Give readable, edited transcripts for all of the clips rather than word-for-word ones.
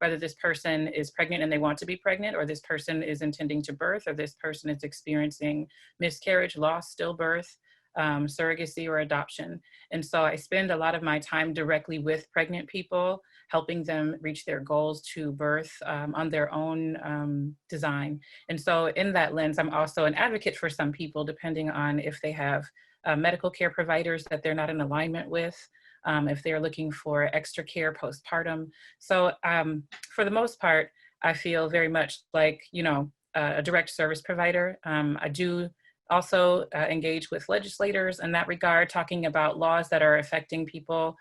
whether this person is pregnant and they want to be pregnant, or this person is intending to birth, or this person is experiencing miscarriage, loss, stillbirth, surrogacy, or adoption. And so I spend a lot of my time directly with pregnant people, helping them reach their goals to birth on their own design. And so in that lens, I'm also an advocate for some people, depending on if they have medical care providers that they're not in alignment with, if they're looking for extra care postpartum. So for the most part, I feel very much like, a direct service provider. I do also engage with legislators in that regard, talking about laws that are affecting people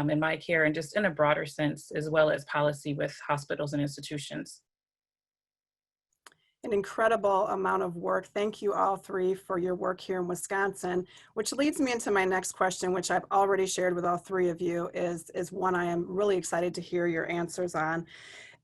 in my care, and just in a broader sense, as well as policy with hospitals and institutions. An incredible amount of work. Thank you all three for your work here in Wisconsin, which leads me into my next question, which I've already shared with all three of you, is one I am really excited to hear your answers on.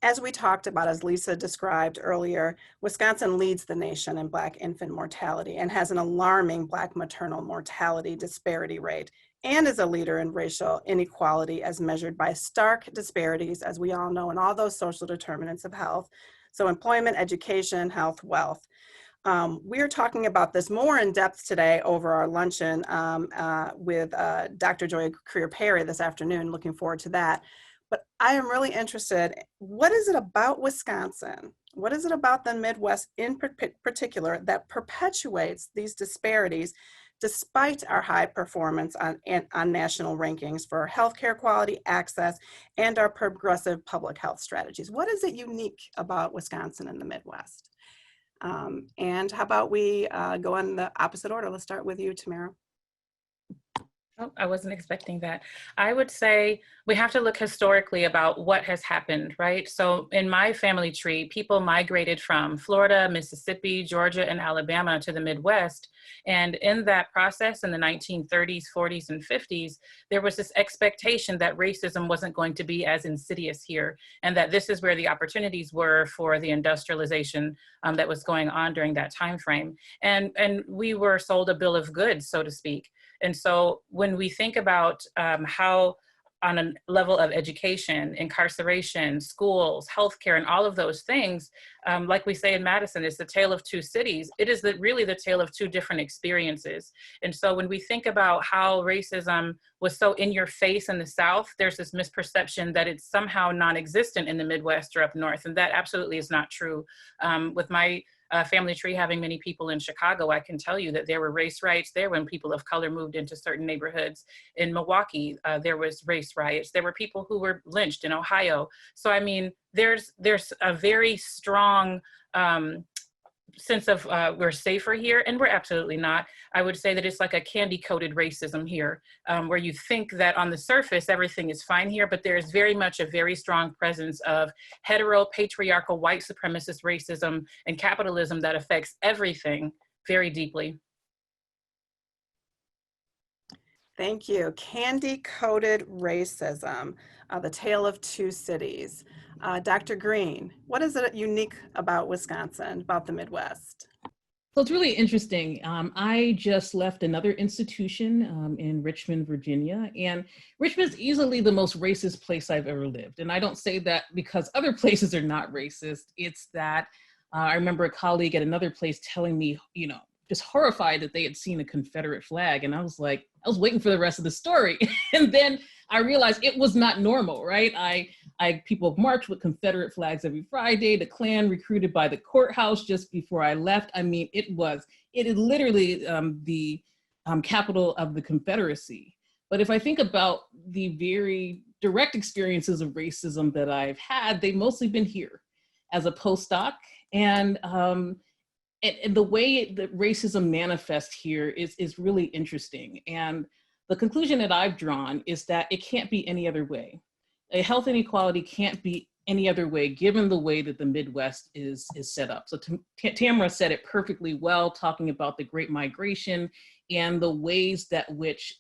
As we talked about, as Lisa described earlier, Wisconsin leads the nation in Black infant mortality and has an alarming Black maternal mortality disparity rate, and is a leader in racial inequality as measured by stark disparities, as we all know, in all those social determinants of health. So employment, education, health, wealth. We're talking about this more in depth today over our luncheon with Dr. Joy Creer-Perry this afternoon. Looking forward to that. But I am really interested, what is it about Wisconsin? What is it about the Midwest in particular that perpetuates these disparities despite our high performance on national rankings for healthcare quality, access, and our progressive public health strategies? What is it unique about Wisconsin and the Midwest? And how about we go in the opposite order? Let's start with you, Tamara. Oh, I wasn't expecting that. I would say we have to look historically about what has happened, right? So in my family tree, people migrated from Florida, Mississippi, Georgia, and Alabama to the Midwest. And in that process, in the 1930s, 40s, and 50s, there was this expectation that racism wasn't going to be as insidious here, and that this is where the opportunities were for the industrialization that was going on during that time frame. And we were sold a bill of goods, so to speak. And so when we think about how on a level of education, incarceration, schools, healthcare, and all of those things, like we say in Madison, it's the tale of two cities. It is really the tale of two different experiences. And so when we think about how racism was so in your face in the South, there's this misperception that it's somehow non-existent in the Midwest or up North. And that absolutely is not true. With my family tree having many people in Chicago, I can tell you that there were race riots there when people of color moved into certain neighborhoods. In Milwaukee, there was race riots. There were people who were lynched in Ohio. So I mean, there's a very strong sense of we're safer here, and we're absolutely not. I would say that it's like a candy-coated racism here, where you think that on the surface everything is fine here, but there is very much a very strong presence of hetero, patriarchal, white supremacist racism and capitalism that affects everything very deeply. Thank you. Candy-coated racism, the tale of two cities. Dr. Green, what is it unique about Wisconsin, about the Midwest? So it's really interesting. I just left another institution in Richmond, Virginia, and Richmond's easily the most racist place I've ever lived. And I don't say that because other places are not racist. It's that I remember a colleague at another place telling me, just horrified that they had seen a Confederate flag. And I was like, I was waiting for the rest of the story. And then I realized it was not normal, right? People marched with Confederate flags every Friday. The Klan recruited by the courthouse just before I left. I mean, it is literally the capital of the Confederacy. But if I think about the very direct experiences of racism that I've had, they've mostly been here as a postdoc. And the way that racism manifests here is really interesting. And the conclusion that I've drawn is that it can't be any other way. A health inequality can't be any other way, given the way that the Midwest is set up. So Tamara said it perfectly well, talking about the Great Migration and the ways that which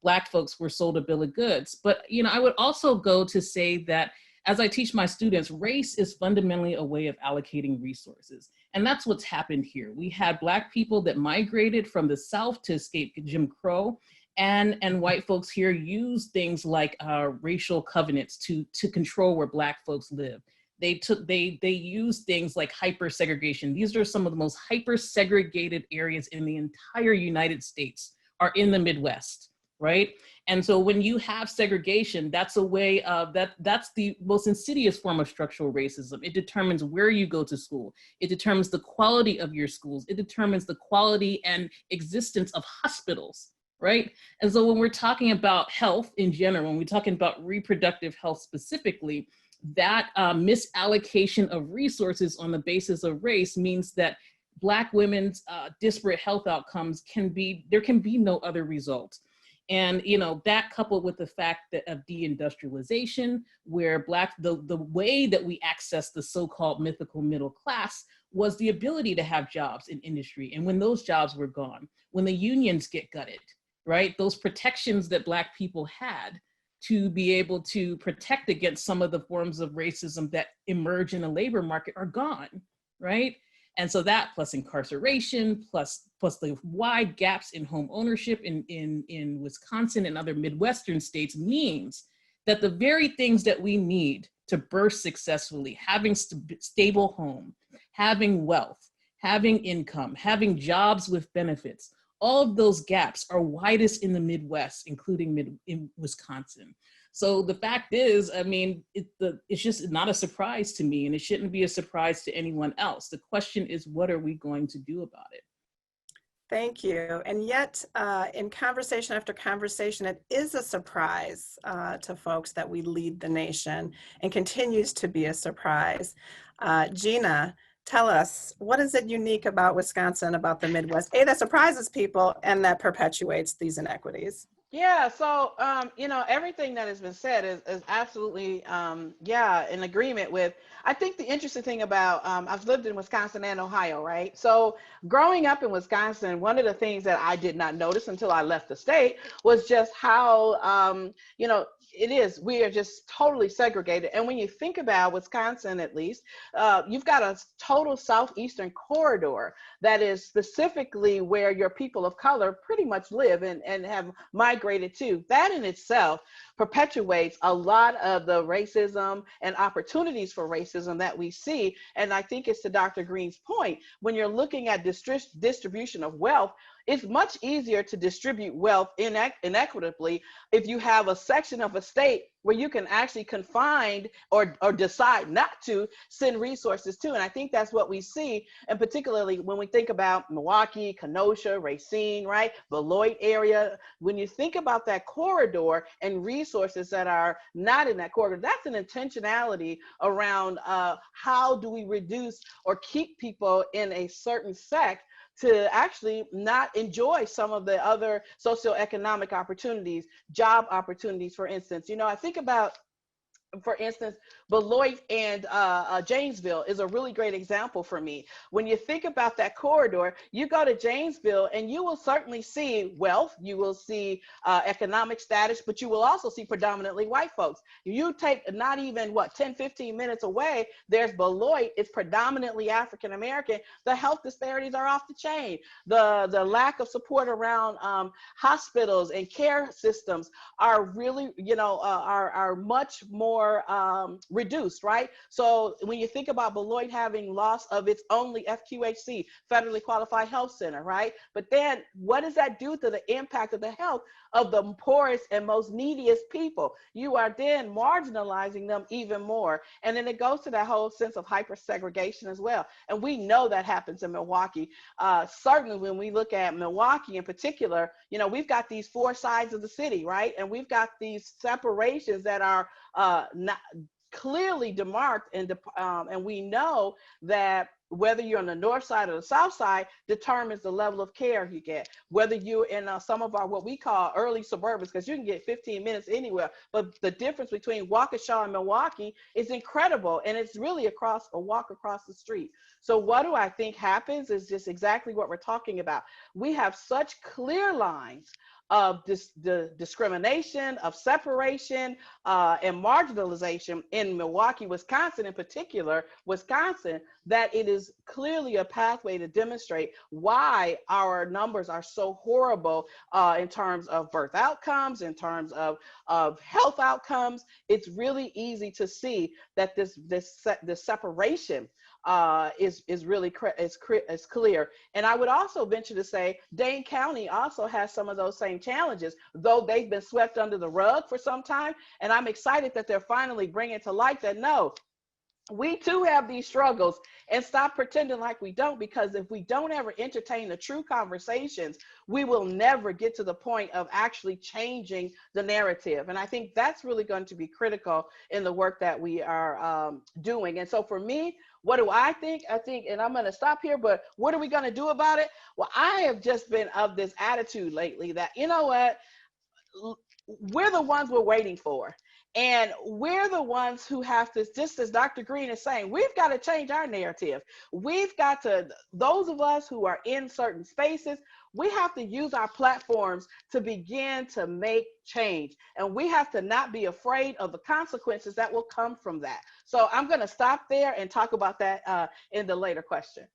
Black folks were sold a bill of goods. But I would also go to say that as I teach my students, race is fundamentally a way of allocating resources. And that's what's happened here. We had Black people that migrated from the South to escape Jim Crow. and white folks here use things like racial covenants to control where Black folks live. They use things like hyper segregation. These are some of the most hyper segregated areas in the entire United States are in the Midwest, right? And so when you have segregation, that's a way of that's the most insidious form of structural racism. It determines where you go to school. It determines the quality of your schools. It determines the quality and existence of hospitals, right? And so when we're talking about health in general, when we're talking about reproductive health specifically, that misallocation of resources on the basis of race means that Black women's disparate health outcomes there can be no other result. And that coupled with the fact that of deindustrialization, where the way that we access the so-called mythical middle class was the ability to have jobs in industry. And when those jobs were gone, when the unions get gutted, right? Those protections that Black people had to be able to protect against some of the forms of racism that emerge in the labor market are gone, right? And so that plus incarceration, plus the wide gaps in home ownership in Wisconsin and other Midwestern states means that the very things that we need to birth successfully, having stable home, having wealth, having income, having jobs with benefits, all of those gaps are widest in the Midwest, including in Wisconsin. So the fact is, I mean, it's just not a surprise to me, and it shouldn't be a surprise to anyone else. The question is, what are we going to do about it? Thank you. And yet, in conversation after conversation, it is a surprise to folks that we lead the nation, and continues to be a surprise. Gina, tell us, what is it unique about Wisconsin, about the Midwest, that surprises people and that perpetuates these inequities? Yeah, so everything that has been said is absolutely in agreement with. I think the interesting thing about I've lived in Wisconsin and Ohio, right? So growing up in Wisconsin, one of the things that I did not notice until I left the state was just how we are just totally segregated. And when you think about Wisconsin, at least, you've got a total southeastern corridor that is specifically where your people of color pretty much live and have migrated to. That in itself perpetuates a lot of the racism and opportunities for racism that we see. And I think it's to Dr. Green's point, when you're looking at distribution of wealth, it's much easier to distribute wealth inequitably if you have a section of a state where you can actually confine or decide not to send resources to. And I think that's what we see, and particularly when we think about Milwaukee, Kenosha, Racine, right? Beloit area. When you think about that corridor and resources that are not in that corridor, that's an intentionality around how do we reduce or keep people in a certain sect to actually not enjoy some of the other socioeconomic opportunities, job opportunities, for instance. I think about, for instance, Beloit and Janesville is a really great example for me. When you think about that corridor, you go to Janesville and you will certainly see wealth, you will see economic status, but you will also see predominantly white folks. You take not even 10, 15 minutes away, there's Beloit, it's predominantly African-American. The health disparities are off the chain. The lack of support around hospitals and care systems are really, are much more reduced, right? So when you think about Beloit having loss of its only FQHC, Federally Qualified Health Center, right? But then what does that do to the impact of the health of the poorest and most neediest people? You are then marginalizing them even more. And then it goes to that whole sense of hyper-segregation as well. And we know that happens in Milwaukee. Certainly when we look at Milwaukee in particular, we've got these four sides of the city, right? And we've got these separations that are not clearly demarked, and we know that whether you're on the north side or the south side determines the level of care you get. Whether you're in some of our what we call early suburbs, because you can get 15 minutes anywhere, but the difference between Waukesha and Milwaukee is incredible, and it's really a walk across the street. So what do I think happens is just exactly what we're talking about. We have such clear lines of the discrimination, of separation, and marginalization in Milwaukee, Wisconsin in particular, that it is is clearly a pathway to demonstrate why our numbers are so horrible in terms of birth outcomes, in terms of health outcomes. It's really easy to see that this separation is really is clear. And I would also venture to say Dane County also has some of those same challenges, though they've been swept under the rug for some time. And I'm excited that they're finally bringing to light that no, we too have these struggles, and stop pretending like we don't, because if we don't ever entertain the true conversations, we will never get to the point of actually changing the narrative. And I think that's really going to be critical in the work that we are doing. And so for me, what do I think? I think, and I'm going to stop here, but what are we going to do about it? Well, I have just been of this attitude lately that, you know what, we're the ones we're waiting for. And we're the ones who have to, just as Dr. Green is saying, we've got to change our narrative. We've got to, those of us who are in certain spaces, we have to use our platforms to begin to make change. And we have to not be afraid of the consequences that will come from that. So I'm going to stop there and talk about that in the later question.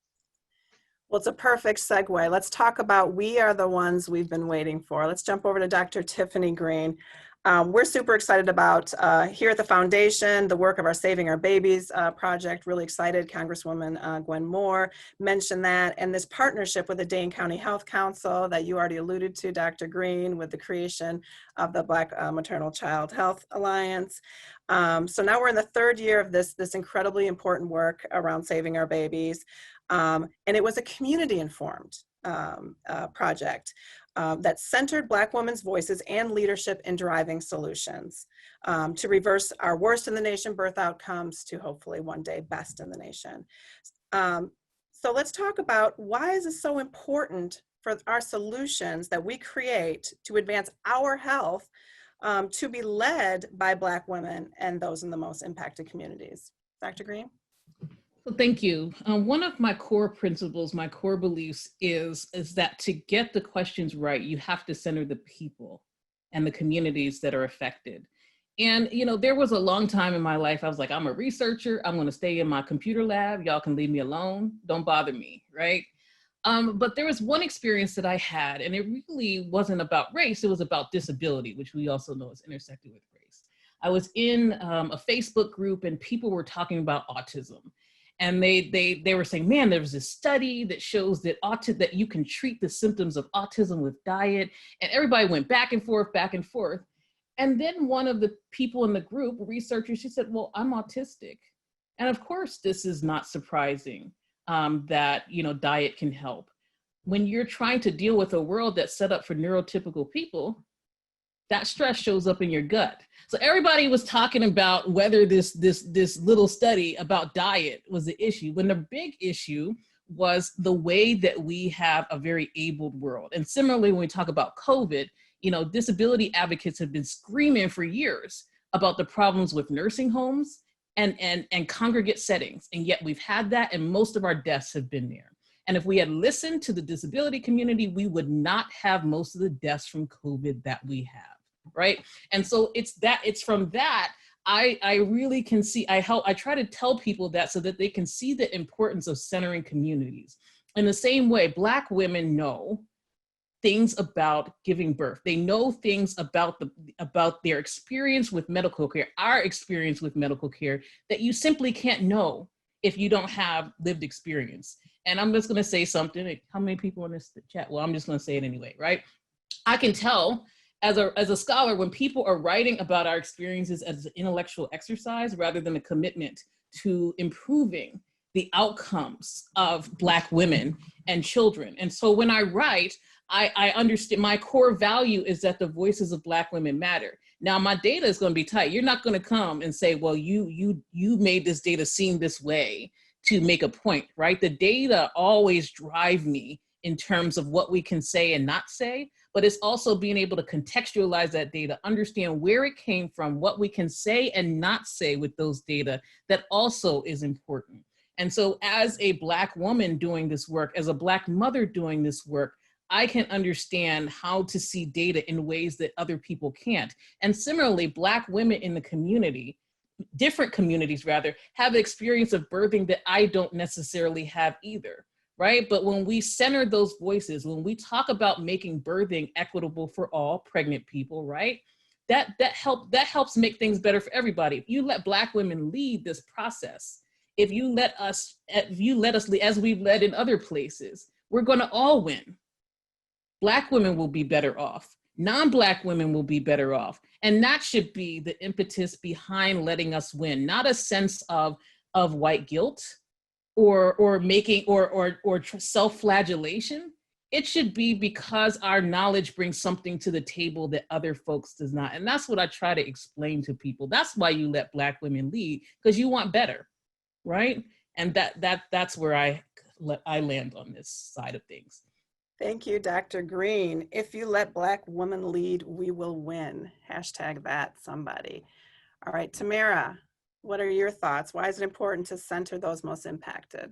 Well, it's a perfect segue. Let's talk about we are the ones we've been waiting for. Let's jump over to Dr. Tiffany Green. We're super excited about here at the foundation, the work of our Saving Our Babies project. Really excited. Congresswoman Gwen Moore mentioned that. And this partnership with the Dane County Health Council that you already alluded to, Dr. Green, with the creation of the Black Maternal Child Health Alliance. So now we're in the third year of this incredibly important work around saving our babies. And it was a community-informed project that centered Black women's voices and leadership in driving solutions to reverse our worst in the nation birth outcomes to hopefully one day best in the nation. So let's talk about why is it so important for our solutions that we create to advance our health to be led by Black women and those in the most impacted communities. Dr. Green? So thank you. One of my core principles, my core beliefs is that to get the questions right, you have to center the people and the communities that are affected. And, you know, there was a long time in my life, I was like, I'm a researcher. I'm going to stay in my computer lab. Y'all can leave me alone. Don't bother me, right? But there was one experience that I had, and it really wasn't about race. It was about disability, which we also know is intersected with race. I was in a Facebook group and people were talking about autism. And they were saying, man, there was this study that shows that that you can treat the symptoms of autism with diet. And everybody went back and forth, back and forth. And then one of the people in the group, researchers, she said, well, I'm autistic. And of course, this is not surprising that, you know, diet can help. When you're trying to deal with a world that's set up for neurotypical people, that stress shows up in your gut. So everybody was talking about whether this little study about diet was the issue, when the big issue was the way that we have a very abled world. And similarly, when we talk about COVID, you know, disability advocates have been screaming for years about the problems with nursing homes and congregate settings. And yet we've had that, and most of our deaths have been there. And if we had listened to the disability community, we would not have most of the deaths from COVID that we have. Right. And so it's from that, I really can see, I try to tell people that so that they can see the importance of centering communities. In the same way, Black women know things about giving birth. They know things about their experience with medical care, our experience with medical care, that you simply can't know if you don't have lived experience. And I'm just going to say something. How many people in this chat? Well, I'm just going to say it anyway, right? I can tell as a scholar, when people are writing about our experiences as an intellectual exercise rather than a commitment to improving the outcomes of Black women and children. And so when I write, I understand my core value is that the voices of Black women matter. Now my data is going to be tight. You're not going to come and say, well, you made this data seem this way to make a point, right? The data always drive me in terms of what we can say and not say, but it's also being able to contextualize that data, understand where it came from, what we can say and not say with those data that also is important. And so as a Black woman doing this work, as a Black mother doing this work, I can understand how to see data in ways that other people can't. And similarly, Black women in the community, different communities rather, have an experience of birthing that I don't necessarily have either, right? But when we center those voices, when we talk about making birthing equitable for all pregnant people, right? That helps make things better for everybody. If you let Black women lead this process, if you let us lead as we've led in other places, we're going to all win. Black women will be better off. Non-Black women will be better off. And that should be the impetus behind letting us win, not a sense of white guilt or making or self-flagellation. It should be because our knowledge brings something to the table that other folks does not. And that's what I try to explain to people. That's why you let Black women lead, because you want better, right? And that's where I land on this side of things. Thank you, Dr. Green. If you let Black women lead, we will win. Hashtag that, somebody. All right, Tamara, what are your thoughts? Why is it important to center those most impacted?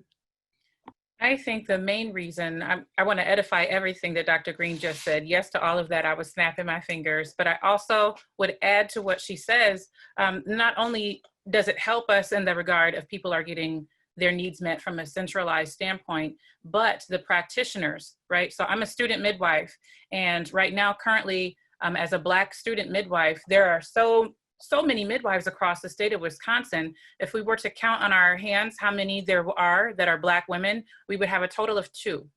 I think the main reason, I want to edify everything that Dr. Green just said. Yes to all of that. I was snapping my fingers, but I also would add to what she says. Not only does it help us in the regard of people are getting their needs met from a centralized standpoint, but the practitioners, right? So I'm a student midwife, and right now, currently, as a Black student midwife, there are so many midwives across the state of Wisconsin. If we were to count on our hands how many there are that are Black women, we would have a total of 2,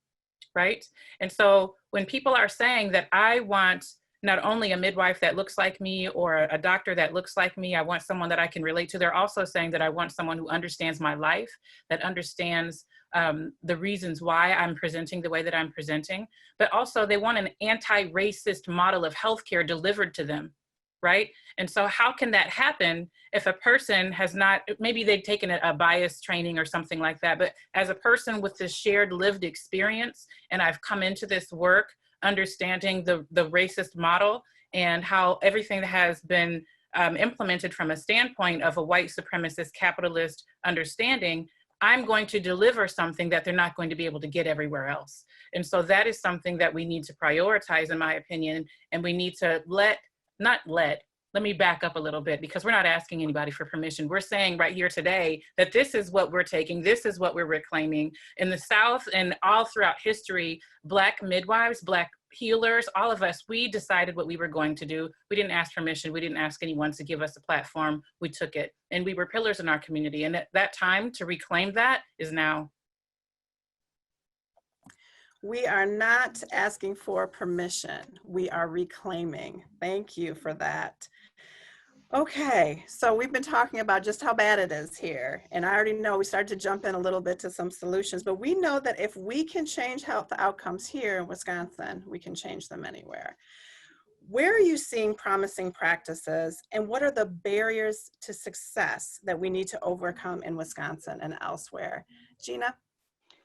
right? And so when people are saying that I want not only a midwife that looks like me or a doctor that looks like me, I want someone that I can relate to, they're also saying that I want someone who understands my life, that understands the reasons why I'm presenting the way that I'm presenting, but also they want an anti-racist model of healthcare delivered to them, right? And so how can that happen if a person has not, maybe they've taken a bias training or something like that, but as a person with this shared lived experience, and I've come into this work understanding the racist model and how everything has been implemented from a standpoint of a white supremacist capitalist understanding, I'm going to deliver something that they're not going to be able to get everywhere else. And so that is something that we need to prioritize, in my opinion, and we need to let me back up a little bit, because we're not asking anybody for permission. We're saying right here today that this is what we're taking, this is what we're reclaiming. In the South and all throughout history, Black midwives, Black healers, all of us, we decided what we were going to do. We didn't ask permission. We didn't ask anyone to give us a platform. We took it, and we were pillars in our community. And at that time to reclaim that is now. We are not asking for permission. We are reclaiming. Thank you for that. Okay, so we've been talking about just how bad it is here. And I already know we started to jump in a little bit to some solutions, but we know that if we can change health outcomes here in Wisconsin, we can change them anywhere. Where are you seeing promising practices, and what are the barriers to success that we need to overcome in Wisconsin and elsewhere? Gina?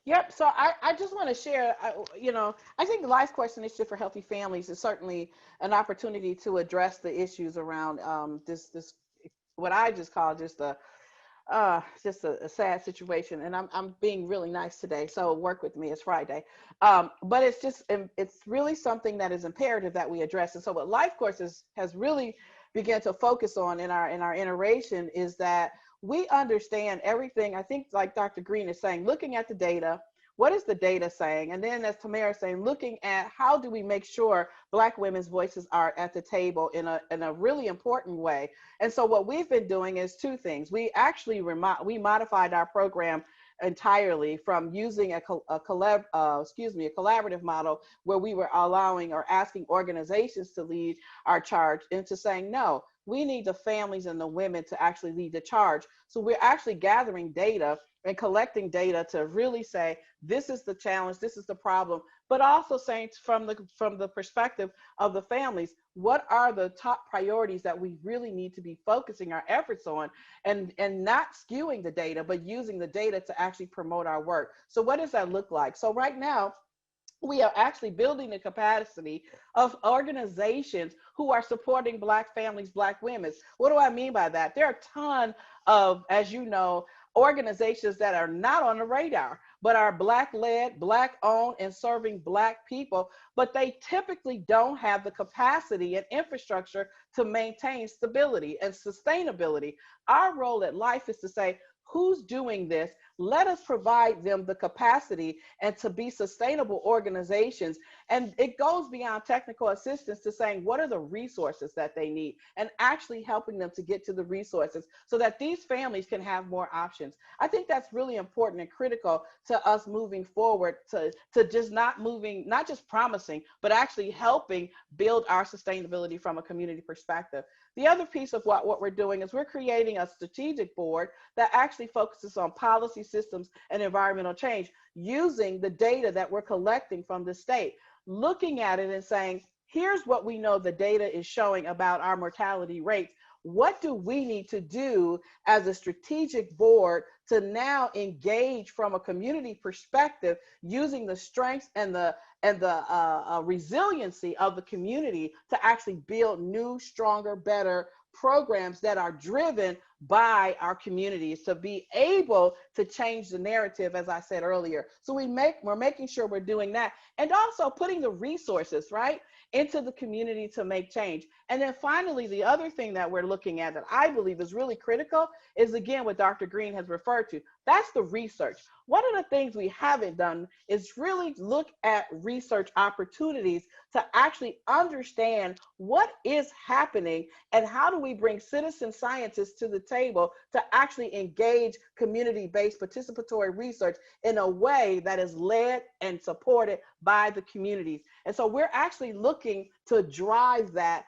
Yep. So I just want to share, I think the Life Course Initiative for Healthy Families is certainly an opportunity to address the issues around this what I just call just a sad situation. And I'm being really nice today, so work with me. It's Friday, but it's really something that is imperative that we address. And so what Life Course has really began to focus on in our iteration is that we understand everything. I think, like Dr. Green is saying, looking at the data, what is the data saying? And then, as Tamara is saying, looking at how do we make sure Black women's voices are at the table in a really important way. And so what we've been doing is 2 things. We actually we modified our program entirely from using a collaborative model where we were allowing or asking organizations to lead our charge, into saying, no, we need the families and the women to actually lead the charge. So we're actually gathering data and collecting data to really say, this is the challenge, this is the problem, but also saying from the perspective of the families, what are the top priorities that we really need to be focusing our efforts on, and not skewing the data, but using the data to actually promote our work. So what does that look like? So right now, we are actually building the capacity of organizations who are supporting Black families, Black women. What do I mean by that? There are a ton of, as you know, organizations that are not on the radar, but are Black led, Black owned, and serving Black people, but they typically don't have the capacity and infrastructure to maintain stability and sustainability. Our role at Life is to say, who's doing this? Let us provide them the capacity and to be sustainable organizations. And it goes beyond technical assistance to saying, what are the resources that they need, and actually helping them to get to the resources so that these families can have more options. I think that's really important and critical to us moving forward, to just not just promising, but actually helping build our sustainability from a community perspective. The other piece of what we're doing is we're creating a strategic board that actually focuses on policy, systems, and environmental change using the data that we're collecting from the state, looking at it and saying, here's what we know the data is showing about our mortality rates. What do we need to do as a strategic board to now engage from a community perspective, using the strengths and the resiliency of the community to actually build new, stronger, better programs that are driven by our communities to be able to change the narrative, as I said earlier. So we're making sure we're doing that, and also putting the resources, right, into the community to make change. And then finally, the other thing that we're looking at that I believe is really critical is, again, what Dr. Green has referred to. That's the research. One of the things we haven't done is really look at research opportunities to actually understand what is happening and how do we bring citizen scientists to the table to actually engage community-based participatory research in a way that is led and supported by the communities. And so we're actually looking to drive that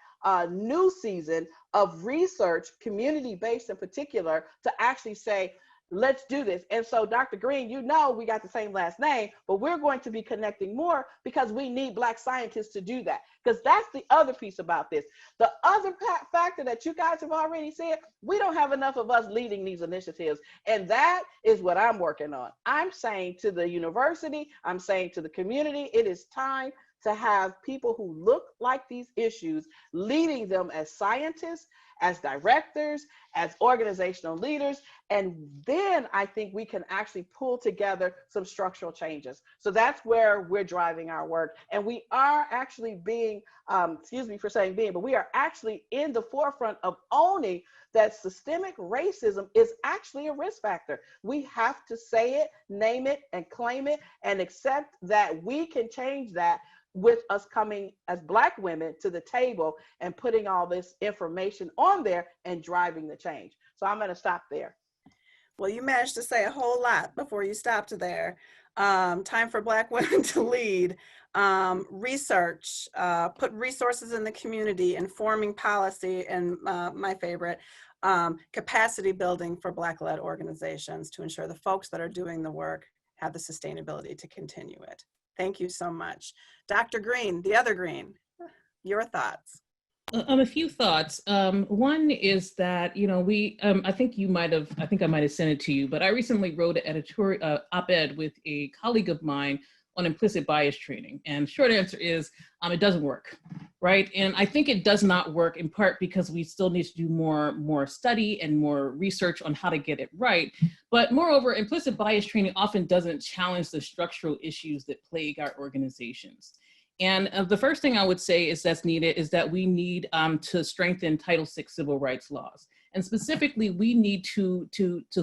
new season of research, community-based in particular, to actually say, let's do this. And so, Dr. Green, you know, we got the same last name, but we're going to be connecting more because we need Black scientists to do that. Because that's the other piece about this. The other factor that you guys have already said, we don't have enough of us leading these initiatives. And that is what I'm working on. I'm saying to the university, I'm saying to the community, it is time to have people who look like these issues, leading them as scientists, as directors, as organizational leaders. And then I think we can actually pull together some structural changes. So that's where we're driving our work. And we are actually being, excuse me for saying being, but we are actually in the forefront of owning that systemic racism is actually a risk factor. We have to say it, name it, and claim it, and accept that we can change that with us coming as Black women to the table and putting all this information on there and driving the change. So I'm going to stop there. Well, you managed to say a whole lot before you stopped there. Time for Black women to lead. Research, put resources in the community, informing policy, and my favorite, capacity building for Black-led organizations to ensure the folks that are doing the work have the sustainability to continue it. Thank you so much. Dr. Green, the other Green, your thoughts. A few thoughts. One is that, you know, I think I might have sent it to you, but I recently wrote an editorial op-ed with a colleague of mine on implicit bias training. And short answer is, it doesn't work, right? And I think it does not work in part because we still need to do more study and more research on how to get it right. But moreover, implicit bias training often doesn't challenge the structural issues that plague our organizations. And the first thing I would say is that's needed is that we need to strengthen Title VI civil rights laws. And specifically, we need to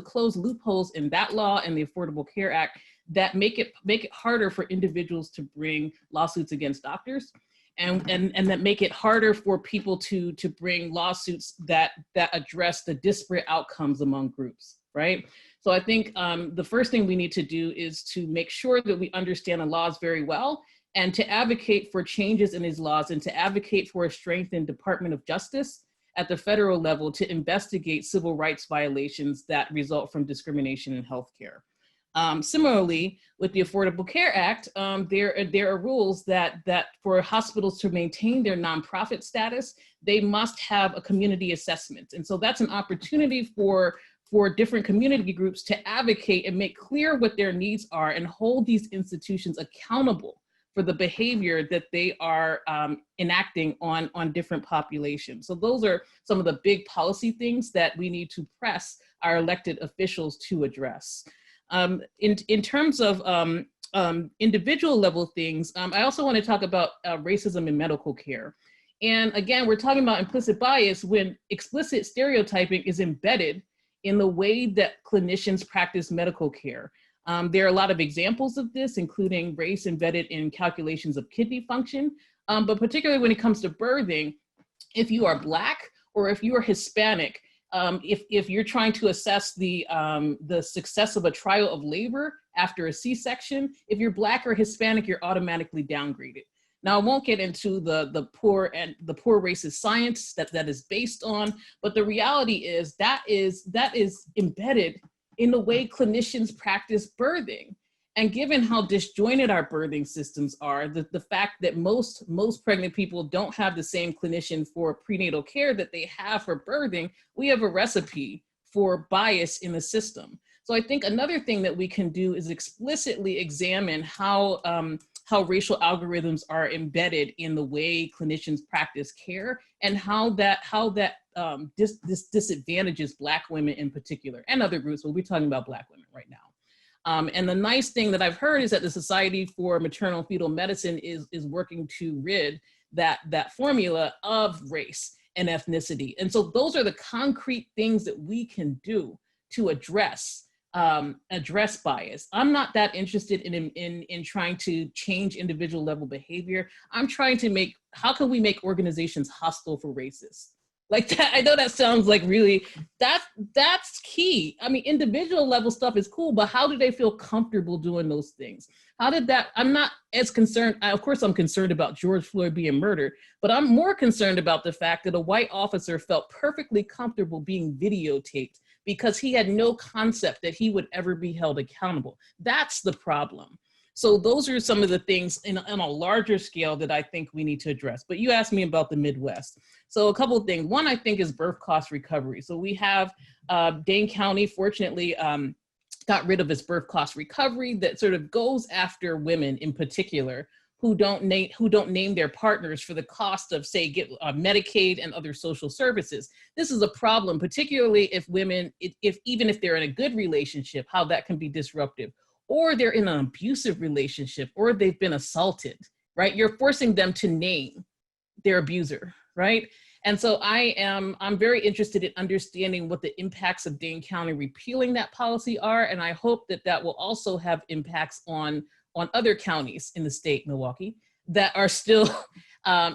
close loopholes in that law and the Affordable Care Act that make it harder for individuals to bring lawsuits against doctors, and that make it harder for people to bring lawsuits that address the disparate outcomes among groups, right? So I think the first thing we need to do is to make sure that we understand the laws very well, and to advocate for changes in these laws, and to advocate for a strengthened Department of Justice at the federal level to investigate civil rights violations that result from discrimination in healthcare. Similarly, with the Affordable Care Act, there are rules that for hospitals to maintain their nonprofit status, they must have a community assessment. And so that's an opportunity for different community groups to advocate and make clear what their needs are and hold these institutions accountable for the behavior that they are enacting on different populations. So those are some of the big policy things that we need to press our elected officials to address. In terms of individual level things, I also want to talk about racism in medical care. And again, we're talking about implicit bias when explicit stereotyping is embedded in the way that clinicians practice medical care. There are a lot of examples of this, including race embedded in calculations of kidney function, but particularly when it comes to birthing, if you are Black or if you are Hispanic, if you're trying to assess the success of a trial of labor after a C-section, if you're Black or Hispanic, you're automatically downgraded. Now, I won't get into the poor racist science that is based on, but the reality is that is embedded in the way clinicians practice birthing. And given how disjointed our birthing systems are, the fact that most pregnant people don't have the same clinician for prenatal care that they have for birthing, we have a recipe for bias in the system. So I think another thing that we can do is explicitly examine how racial algorithms are embedded in the way clinicians practice care, and how that disadvantages Black women in particular, and other groups, but we're talking about Black women right now. And the nice thing that I've heard is that the Society for Maternal and Fetal Medicine is working to rid that formula of race and ethnicity. And so those are the concrete things that we can do to address bias. I'm not that interested in trying to change individual level behavior. I'm trying to how can we make organizations hostile for racists? Like that, I know that sounds like really, that's key. I mean, individual level stuff is cool, but how do they feel comfortable doing those things? I'm not as concerned, of course I'm concerned about George Floyd being murdered, but I'm more concerned about the fact that a white officer felt perfectly comfortable being videotaped because he had no concept that he would ever be held accountable. That's the problem. So those are some of the things on a larger scale that I think we need to address. But you asked me about the Midwest. So a couple of things. One, I think, is birth cost recovery. So we have Dane County, fortunately, got rid of its birth cost recovery that sort of goes after women in particular who don't name their partners for the cost of, say, get Medicaid and other social services. This is a problem, particularly if women, even if they're in a good relationship, how that can be disruptive. Or they're in an abusive relationship, or they've been assaulted, right? You're forcing them to name their abuser, right? And so I'm very interested in understanding what the impacts of Dane County repealing that policy are, and I hope that will also have impacts on other counties in the state, Milwaukee, that are still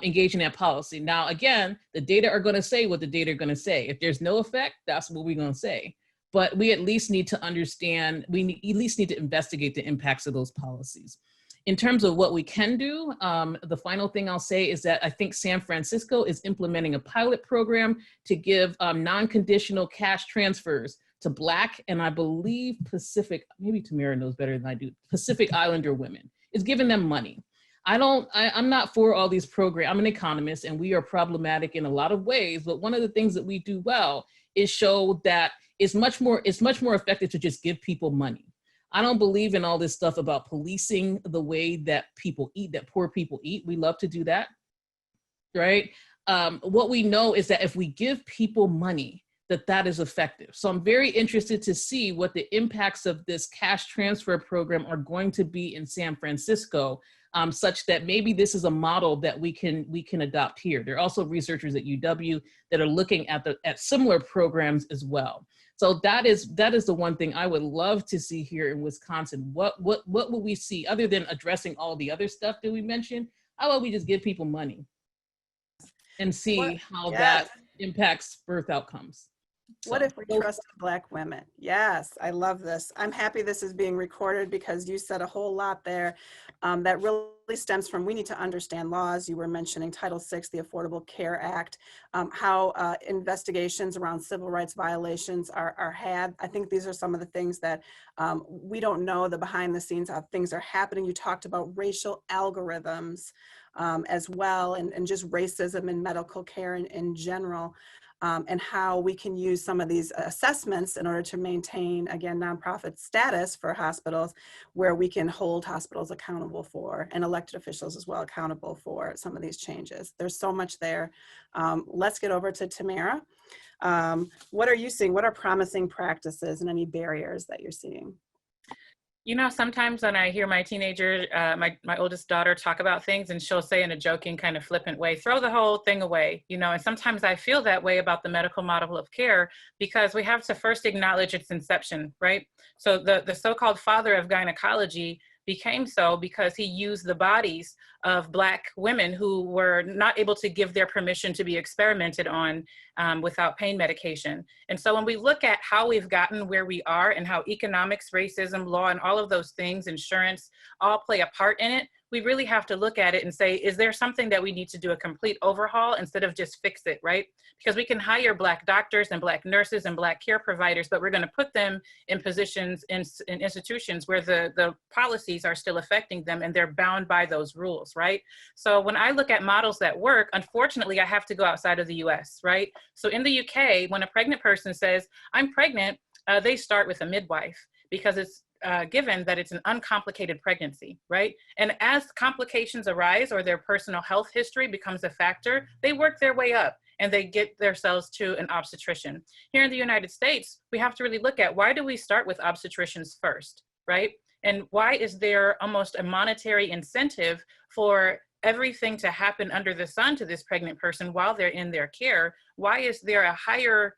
engaging in that policy. Now, again, the data are gonna say what the data are gonna say. If there's no effect, that's what we're gonna say. But we at least need to understand, at least need to investigate the impacts of those policies. In terms of what we can do, the final thing I'll say is that I think San Francisco is implementing a pilot program to give non-conditional cash transfers to Black and I believe Pacific, maybe Tamara knows better than I do, Pacific Islander women. It's giving them money. I'm not for all these programs. I'm an economist and we are problematic in a lot of ways, but one of the things that we do well is show that it's much more effective to just give people money. I don't believe in all this stuff about policing the way that people eat, that poor people eat. We love to do that, right? What we know is that if we give people money, that is effective. So I'm very interested to see what the impacts of this cash transfer program are going to be in San Francisco, such that maybe this is a model that we can adopt here. There are also researchers at UW that are looking at similar programs as well. So that is the one thing I would love to see here in Wisconsin. What will we see other than addressing all the other stuff that we mentioned? How about we just give people money and see how that impacts birth outcomes? What if we trusted Black women? Yes, I love this. I'm happy this is being recorded because you said a whole lot there that really stems from, we need to understand laws. You were mentioning Title VI, the Affordable Care Act, how investigations around civil rights violations are had. I think these are some of the things that we don't know, the behind the scenes, how things are happening. You talked about racial algorithms as well, and just racism in medical care in general. And how we can use some of these assessments in order to maintain, again, nonprofit status for hospitals, where we can hold hospitals accountable for, and elected officials as well, accountable for some of these changes. There's so much there. Let's get over to Tamara. What are you seeing? What are promising practices and any barriers that you're seeing? You know, sometimes when I hear my teenager, my oldest daughter talk about things, and she'll say in a joking kind of flippant way, throw the whole thing away, you know, and sometimes I feel that way about the medical model of care because we have to first acknowledge its inception, right? So the so-called father of gynecology became so because he used the bodies of Black women who were not able to give their permission to be experimented on without pain medication. And so when we look at how we've gotten where we are and how economics, racism, law, and all of those things, insurance, all play a part in it, we really have to look at it and say, is there something that we need to do a complete overhaul instead of just fix it, right? Because we can hire Black doctors and Black nurses and Black care providers, but we're going to put them in positions in institutions where the policies are still affecting them and they're bound by those rules, right? So when I look at models that work, unfortunately, I have to go outside of the US, right? So in the UK, when a pregnant person says, I'm pregnant, they start with a midwife because it's given that it's an uncomplicated pregnancy, right? And as complications arise or their personal health history becomes a factor, they work their way up and they get themselves to an obstetrician. Here in the United States, we have to really look at why do we start with obstetricians first, right? And why is there almost a monetary incentive for everything to happen under the sun to this pregnant person while they're in their care? Why is there a higher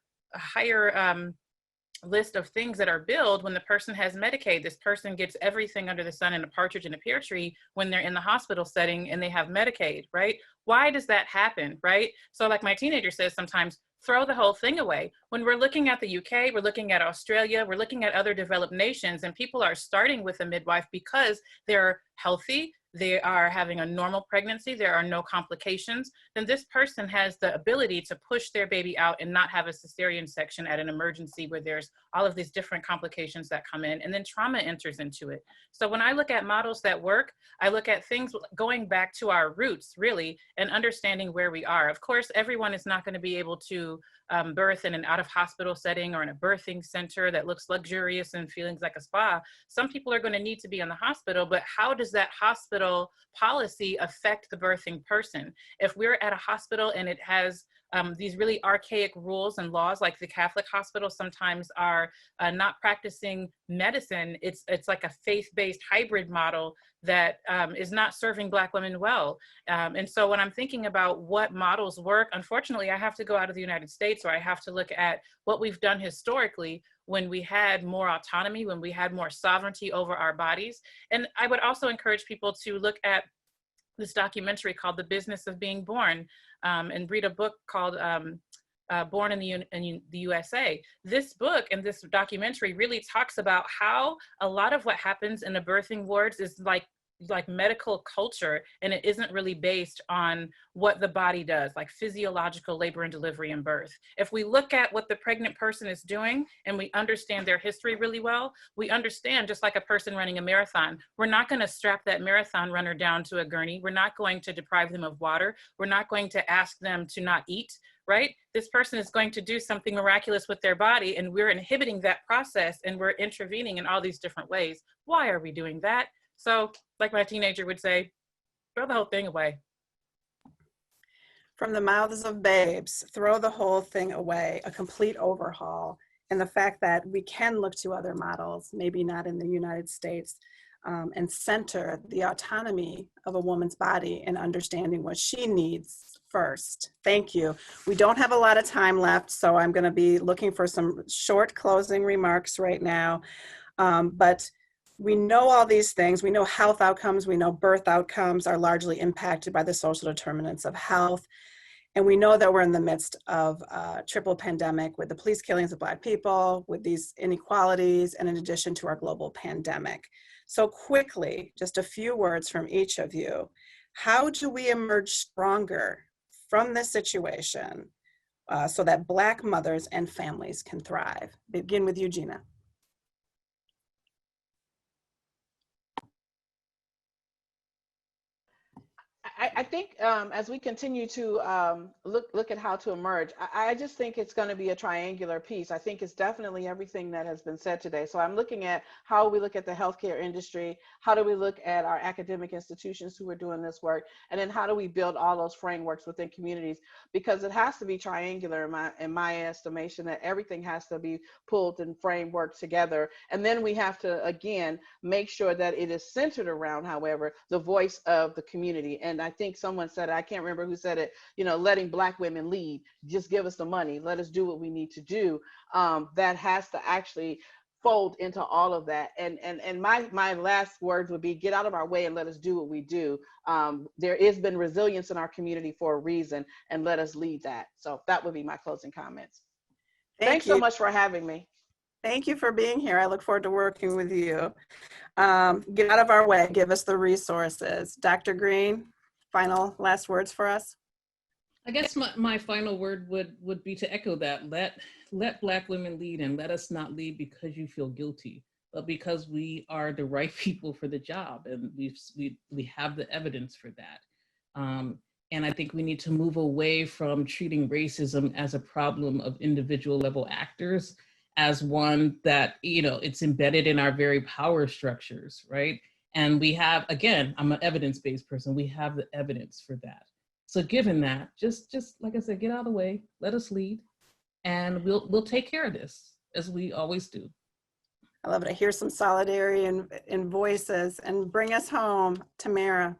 list of things that are billed when the person has Medicaid? This person gets everything under the sun and a partridge in a pear tree when they're in the hospital setting and they have Medicaid, right? Why does that happen, right? So like my teenager says sometimes, throw the whole thing away. When we're looking at the UK, we're looking at Australia, we're looking at other developed nations, and people are starting with a midwife because they're healthy, they are having a normal pregnancy, there are no complications, then this person has the ability to push their baby out and not have a cesarean section at an emergency where there's all of these different complications that come in, and then trauma enters into it. So when I look at models that work, I look at things going back to our roots, really, and understanding where we are. Of course, everyone is not going to be able to birth in an out-of-hospital setting or in a birthing center that looks luxurious and feelings like a spa. Some people are going to need to be in the hospital, but how does that hospital policy affect the birthing person? If we're at a hospital and it has these really archaic rules and laws, like the Catholic hospitals sometimes are not practicing medicine, it's like a faith-based hybrid model that is not serving Black women well. And so when I'm thinking about what models work, unfortunately, I have to go out of the United States, or I have to look at what we've done historically when we had more autonomy, when we had more sovereignty over our bodies. And I would also encourage people to look at this documentary called The Business of Being Born, and read a book called Born in the USA. This book and this documentary really talks about how a lot of what happens in the birthing wards is like medical culture, and it isn't really based on what the body does, like physiological labor and delivery and birth. If we look at what the pregnant person is doing and we understand their history really well, we understand, just like a person running a marathon, we're not going to strap that marathon runner down to a gurney. We're not going to deprive them of water. We're not going to ask them to not eat, right? This person is going to do something miraculous with their body, and we're inhibiting that process, and we're intervening in all these different ways. Why are we doing that? So, like my teenager would say, throw the whole thing away. From the mouths of babes, throw the whole thing away, a complete overhaul. And the fact that we can look to other models, maybe not in the United States, and center the autonomy of a woman's body and understanding what she needs first. Thank you. We don't have a lot of time left, so I'm going to be looking for some short closing remarks right now. But we know all these things. We know health outcomes. We know birth outcomes are largely impacted by the social determinants of health. And we know that we're in the midst of a triple pandemic with the police killings of Black people, with these inequalities, and in addition to our global pandemic. So quickly, just a few words from each of you. How do we emerge stronger from this situation so that Black mothers and families can thrive? Begin with you, Gina. I think as we continue to look at how to emerge, I just think it's going to be a triangular piece. I think it's definitely everything that has been said today. So I'm looking at how we look at the healthcare industry, how do we look at our academic institutions who are doing this work, and then how do we build all those frameworks within communities? Because it has to be triangular in my estimation, that everything has to be pulled and frameworked together. And then we have to, again, make sure that it is centered around, however, the voice of the community. And I think someone said, I can't remember who said it, letting Black women lead, just give us the money, let us do what we need to do. That has to actually fold into all of that. And my last words would be, get out of our way and let us do what we do. There has been resilience in our community for a reason, and let us lead that. So that would be my closing comments. Thanks so much for having me. Thank you for being here. I look forward to working with you. Get out of our way, give us the resources. Dr. Green, final last words for us? I guess my final word would be to echo that. Let Black women lead, and let us not lead because you feel guilty, but because we are the right people for the job, and we have the evidence for that. And I think we need to move away from treating racism as a problem of individual level actors, as one that, it's embedded in our very power structures, right? And we have, again, I'm an evidence-based person, we have the evidence for that. So given that, just like I said, get out of the way, let us lead, and we'll take care of this, as we always do. I love it. I hear some solidarity in voices, and bring us home, Tamara.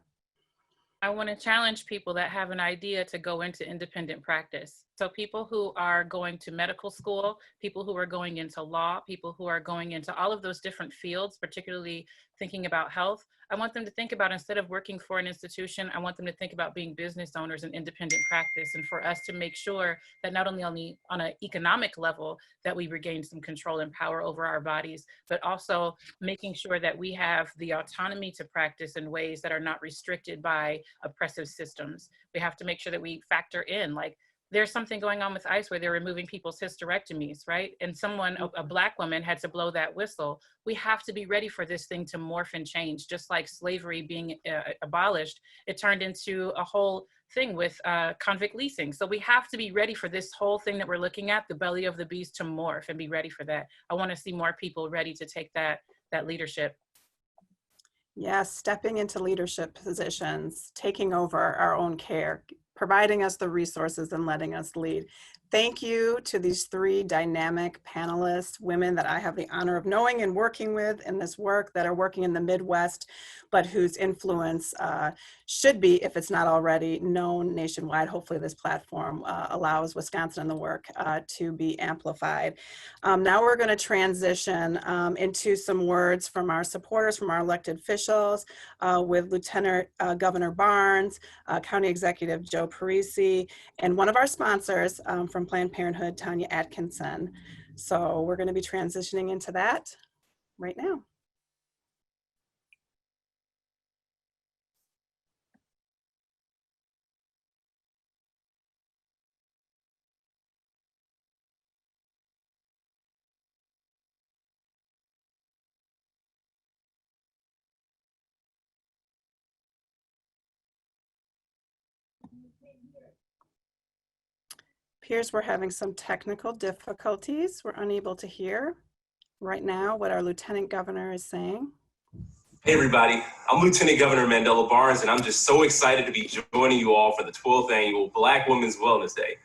I want to challenge people that have an idea to go into independent practice. So people who are going to medical school, people who are going into law, people who are going into all of those different fields, particularly thinking about health, I want them to think about, instead of working for an institution, I want them to think about being business owners in independent practice, and for us to make sure that not only on an economic level that we regain some control and power over our bodies, but also making sure that we have the autonomy to practice in ways that are not restricted by oppressive systems. We have to make sure that we factor in, like, there's something going on with ICE where they're removing people's hysterectomies, right? And someone, a Black woman, had to blow that whistle. We have to be ready for this thing to morph and change. Just like slavery being abolished, it turned into a whole thing with convict leasing. So we have to be ready for this whole thing that we're looking at, the belly of the beast, to morph, and be ready for that. I want to see more people ready to take that leadership. Yes, stepping into leadership positions, taking over our own care, providing us the resources and letting us lead. Thank you to these three dynamic panelists, women that I have the honor of knowing and working with in this work, that are working in the Midwest, but whose influence should be, if it's not already, known nationwide. Hopefully this platform allows Wisconsin and the work to be amplified. Now we're going to transition into some words from our supporters, from our elected officials, with Lieutenant Governor Barnes, County Executive Joe Parisi, and one of our sponsors from Planned Parenthood, Tanya Atkinson. So we're going to be transitioning into that right now. Appears we're having some technical difficulties. We're unable to hear right now what our Lieutenant Governor is saying. Hey everybody, I'm Lieutenant Governor Mandela Barnes, and I'm just so excited to be joining you all for the 12th annual Black Women's Wellness Day.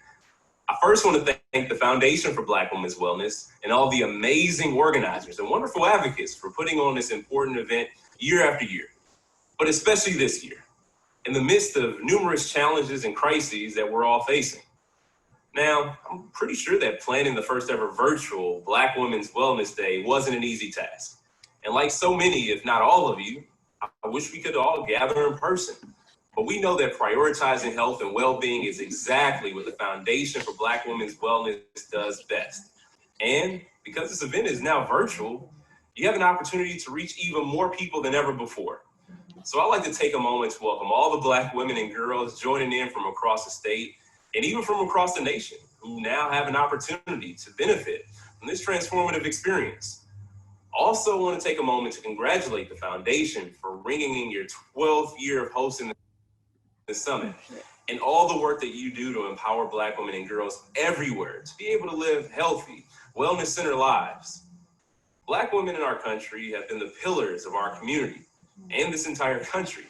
I first want to thank the Foundation for Black Women's Wellness and all the amazing organizers and wonderful advocates for putting on this important event year after year, but especially this year, in the midst of numerous challenges and crises that we're all facing. Now, I'm pretty sure that planning the first ever virtual Black Women's Wellness Day wasn't an easy task. And like so many, if not all of you, I wish we could all gather in person. But we know that prioritizing health and well-being is exactly what the Foundation for Black Women's Wellness does best. And because this event is now virtual, you have an opportunity to reach even more people than ever before. So I'd like to take a moment to welcome all the Black women and girls joining in from across the state and even from across the nation, who now have an opportunity to benefit from this transformative experience. Also want to take a moment to congratulate the Foundation for ringing in your 12th year of hosting Summit, and all the work that you do to empower Black women and girls everywhere to be able to live healthy, wellness-centered lives. Black women in our country have been the pillars of our community and this entire country.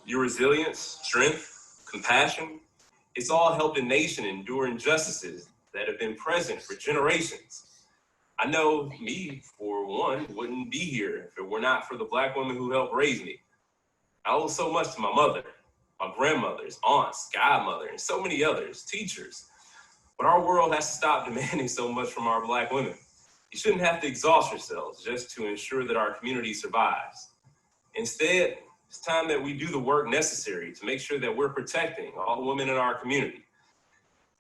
Your resilience, strength, compassion, it's all helped a nation endure injustices that have been present for generations. I know me, for one, wouldn't be here if it were not for the Black women who helped raise me. I owe so much to my mother, my grandmothers, aunts, godmother, and so many others, teachers. But our world has to stop demanding so much from our Black women. You shouldn't have to exhaust yourselves just to ensure that our community survives. Instead, it's time that we do the work necessary to make sure that we're protecting all the women in our community.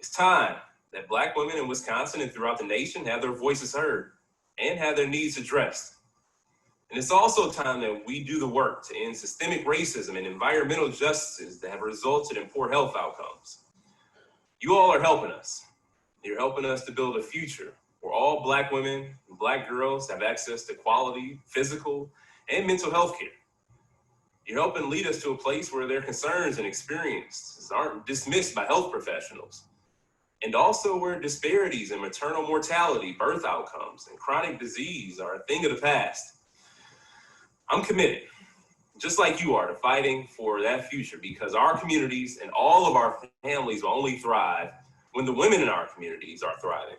It's time that Black women in Wisconsin and throughout the nation have their voices heard and have their needs addressed. And it's also time that we do the work to end systemic racism and environmental injustices that have resulted in poor health outcomes. You all are helping us. You're helping us to build a future where all Black women and Black girls have access to quality physical and mental health care. You're helping lead us to a place where their concerns and experiences aren't dismissed by health professionals, and also where disparities in maternal mortality, birth outcomes, and chronic disease are a thing of the past. I'm committed, just like you are, to fighting for that future, because our communities and all of our families will only thrive when the women in our communities are thriving.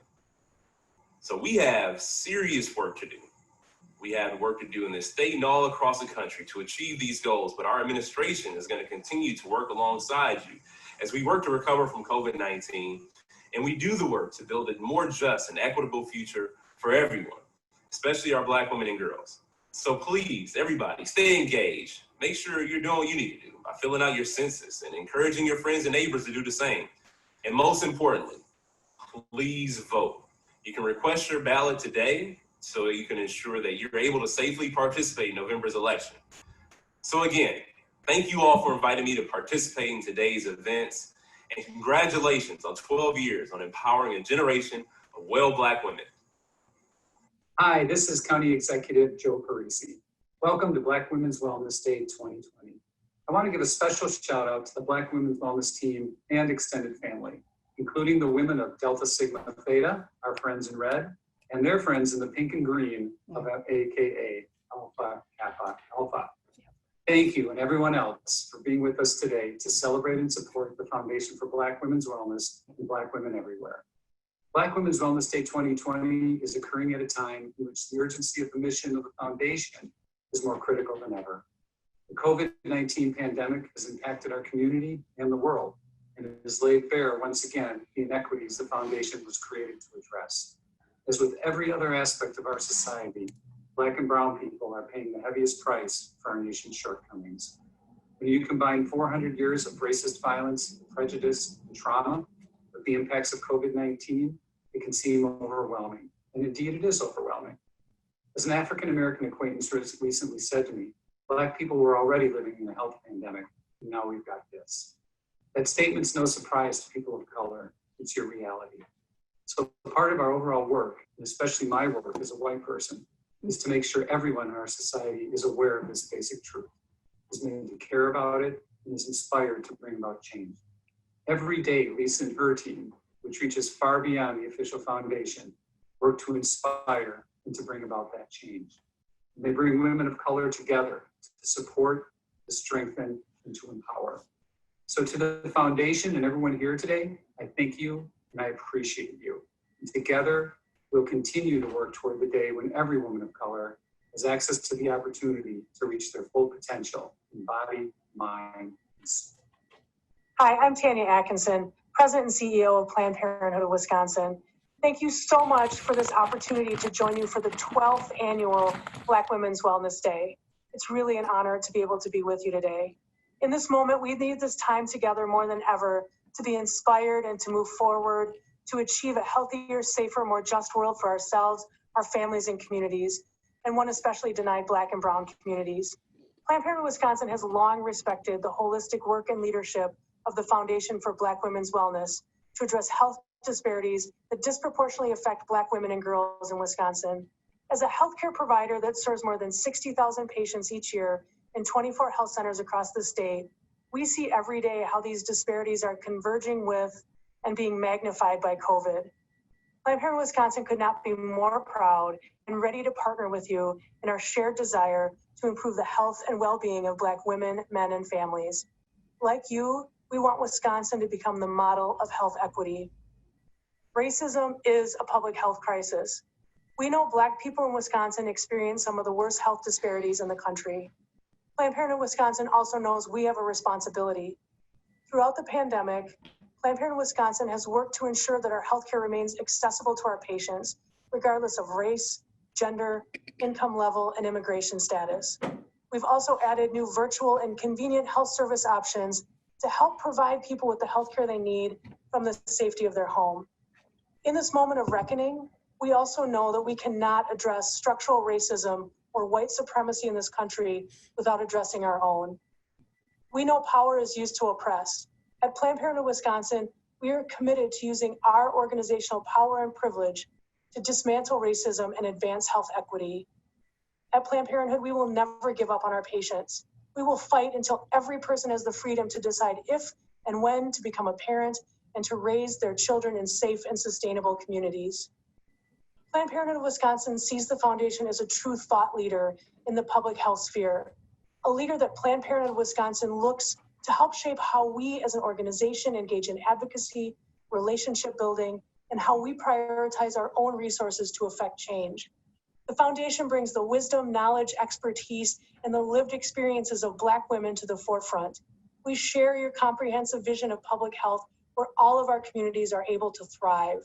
So we have serious work to do. We have work to do in this state and all across the country to achieve these goals, but our administration is going to continue to work alongside you as we work to recover from COVID-19, and we do the work to build a more just and equitable future for everyone, especially our Black women and girls. So please, everybody, stay engaged. Make sure you're doing what you need to do by filling out your census and encouraging your friends and neighbors to do the same. And most importantly, please vote. You can request your ballot today so you can ensure that you're able to safely participate in November's election. So again, thank you all for inviting me to participate in today's events, and congratulations on 12 years on empowering a generation of well Black women. Hi, this is County Executive Joe Parisi. Welcome to Black Women's Wellness Day 2020. I want to give a special shout out to the Black Women's Wellness team and extended family, including the women of Delta Sigma Theta, our friends in red, and their friends in the pink and green of AKA Alpha Kappa Alpha. Thank you and everyone else for being with us today to celebrate and support the Foundation for Black Women's Wellness and Black women everywhere. Black Women's Wellness Day 2020 is occurring at a time in which the urgency of the mission of the foundation is more critical than ever. The COVID-19 pandemic has impacted our community and the world, and it has laid bare once again the inequities the foundation was created to address. As with every other aspect of our society, Black and brown people are paying the heaviest price for our nation's shortcomings. When you combine 400 years of racist violence, prejudice, and trauma with the impacts of COVID-19, it can seem overwhelming, and indeed it is overwhelming. As an African-American acquaintance recently said to me, Black people were already living in a health pandemic, and now we've got this. That statement's no surprise to people of color, it's your reality. So part of our overall work, and especially my work as a white person, is to make sure everyone in our society is aware of this basic truth, is made to care about it, and is inspired to bring about change. Every day, Lisa and her team, which reaches far beyond the official foundation, work to inspire and to bring about that change. And they bring women of color together to support, to strengthen, and to empower. So to the foundation and everyone here today, I thank you and I appreciate you. And together, we'll continue to work toward the day when every woman of color has access to the opportunity to reach their full potential in body, mind, and soul. Hi, I'm Tanya Atkinson, President and CEO of Planned Parenthood of Wisconsin. Thank you so much for this opportunity to join you for the 12th annual Black Women's Wellness Day. It's really an honor to be able to be with you today. In this moment, we need this time together more than ever to be inspired and to move forward, to achieve a healthier, safer, more just world for ourselves, our families, and communities, and one especially denied Black and brown communities. Planned Parenthood Wisconsin has long respected the holistic work and leadership of the Foundation for Black Women's Wellness to address health disparities that disproportionately affect Black women and girls in Wisconsin. As a healthcare provider that serves more than 60,000 patients each year in 24 health centers across the state, We see every day how these disparities are converging with and being magnified by COVID. Planned Parenthood Wisconsin could not be more proud and ready to partner with you in our shared desire to improve the health and well-being of Black women, men, and families. Like you, we want Wisconsin to become the model of health equity. Racism is a public health crisis. We know Black people in Wisconsin experience some of the worst health disparities in the country. Planned Parenthood Wisconsin also knows we have a responsibility. Throughout the pandemic, Planned Parenthood Wisconsin has worked to ensure that our healthcare remains accessible to our patients, regardless of race, gender, income level, and immigration status. We've also added new virtual and convenient health service options to help provide people with the healthcare they need from the safety of their home. In this moment of reckoning, we also know that we cannot address structural racism or white supremacy in this country without addressing our own. We know power is used to oppress. At Planned Parenthood Wisconsin, we are committed to using our organizational power and privilege to dismantle racism and advance health equity. At Planned Parenthood, we will never give up on our patients. We will fight until every person has the freedom to decide if and when to become a parent and to raise their children in safe and sustainable communities. Planned Parenthood of Wisconsin sees the foundation as a true thought leader in the public health sphere, a leader that Planned Parenthood of Wisconsin looks to help shape how we as an organization engage in advocacy, relationship building, and how we prioritize our own resources to affect change. The foundation brings the wisdom, knowledge, expertise, and the lived experiences of Black women to the forefront. We share your comprehensive vision of public health where all of our communities are able to thrive.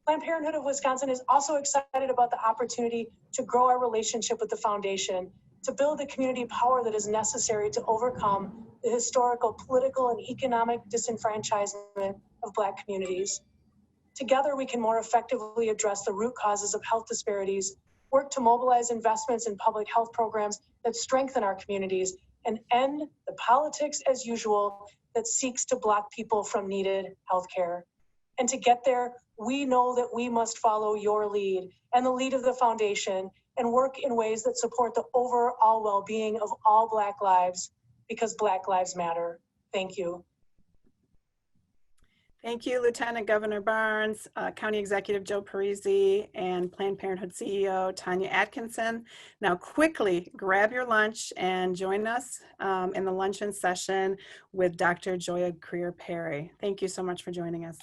Planned Parenthood of Wisconsin is also excited about the opportunity to grow our relationship with the foundation, to build the community power that is necessary to overcome the historical, political, and economic disenfranchisement of Black communities. Together, we can more effectively address the root causes of health disparities, work to mobilize investments in public health programs that strengthen our communities, and end the politics as usual that seeks to block people from needed health care. And to get there, we know that we must follow your lead and the lead of the foundation and work in ways that support the overall well-being of all Black lives, because Black lives matter. Thank you. Thank you, Lieutenant Governor Barnes, County Executive Joe Parisi, and Planned Parenthood CEO Tanya Atkinson. Now quickly grab your lunch and join us in the luncheon session with Dr. Joya Creer Perry. Thank you so much for joining us.